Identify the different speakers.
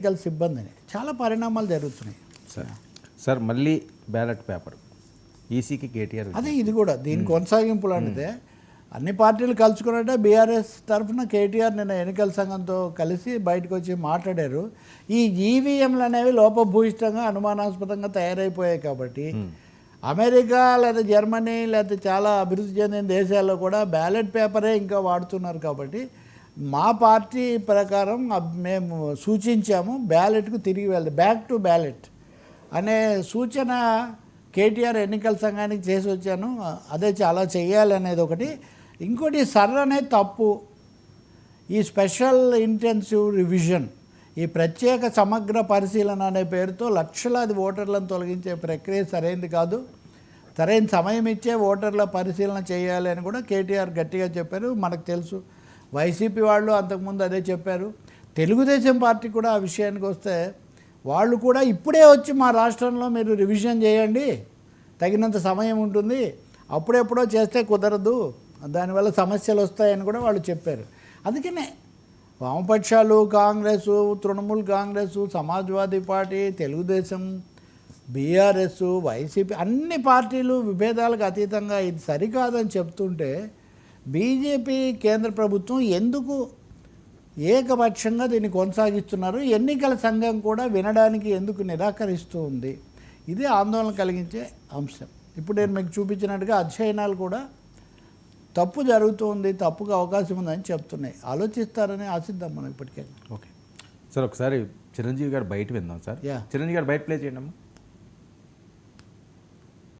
Speaker 1: ఎన్నికల సిబ్బందిని చాలా పరిణామాలు జరుగుతున్నాయి
Speaker 2: సార్. మళ్ళీ బ్యాలెట్ పేపర్ ఈసీకి కేటీఆర్
Speaker 1: అదే ఇది కూడా దీని కొనసాగింపు లాంటిదే. అన్ని పార్టీలు కలుసుకున్నట్టే బీఆర్ఎస్ తరఫున కేటీఆర్ నిన్న ఎన్నికల సంఘంతో కలిసి బయటకు వచ్చి మాట్లాడారు. ఈ ఈవీఎంలు అనేవి లోపభూయిష్టంగా అనుమానాస్పదంగా తయారైపోయాయి కాబట్టి అమెరికా లేదా జర్మనీ లేదా చాలా అభివృద్ధి చెందిన దేశాల్లో కూడా బ్యాలెట్ పేపరే ఇంకా వాడుతున్నారు. కాబట్టి మా పార్టీ ప్రకారం మేము సూచించాము బ్యాలెట్కు తిరిగి వెళ్దాం, బ్యాక్ టు బ్యాలెట్ అనే సూచన కేటీఆర్ ఎన్నికల సంఘానికి చేసి వచ్చాను. అదే చాలా చెయ్యాలి అనేది ఒకటి. ఇంకోటి అనేది తప్పు. ఈ స్పెషల్ ఇంటెన్సివ్ రివిజన్, ఈ ప్రత్యేక సమగ్ర పరిశీలన అనే పేరుతో లక్షలాది ఓటర్లను తొలగించే ప్రక్రియ సరైనది కాదు. సరైన సమయం ఇచ్చే ఓటర్ల పరిశీలన చేయాలి అని కూడా కేటీఆర్ గట్టిగా చెప్పారు. మనకు తెలుసు వైసీపీ వాళ్ళు అంతకుముందు అదే చెప్పారు. తెలుగుదేశం పార్టీ కూడా ఆ విషయానికి వస్తే వాళ్ళు కూడా ఇప్పుడే వచ్చి మా రాష్ట్రంలో మీరు రివిజన్ చేయండి, తగినంత సమయం ఉంటుంది, అప్పుడెప్పుడో చేస్తే కుదరదు, దానివల్ల సమస్యలు వస్తాయని కూడా వాళ్ళు చెప్పారు. అందుకనే వామపక్షాలు, Congress, Trinamool Congress, Samajwadi party, Telugu Desam, BRS, YCP అన్ని పార్టీలు విభేదాలకు అతీతంగా ఇది సరికాదని చెప్తుంటే బీజేపీ కేంద్ర ప్రభుత్వం ఎందుకు ఏకపక్షంగా దీన్ని కొనసాగిస్తున్నారు, ఎన్నికల సంఘం కూడా వినడానికి ఎందుకు నిరాకరిస్తూ ఉంది, ఇది ఆందోళన కలిగించే అంశం. ఇప్పుడు నేను మీకు చూపించినట్టుగా అధ్యయనాలు కూడా తప్పు జరుగుతుంది, తప్పుగా అవకాశం ఉందని చెప్తున్నాయి. ఆలోచిస్తారని ఆశిద్దాం మనం ఇప్పటికే.
Speaker 2: ఓకే సార్, ఒకసారి చిరంజీవి గారు బయట విందాం సార్. చిరంజీవి గారు బయట ప్లే చేయండి.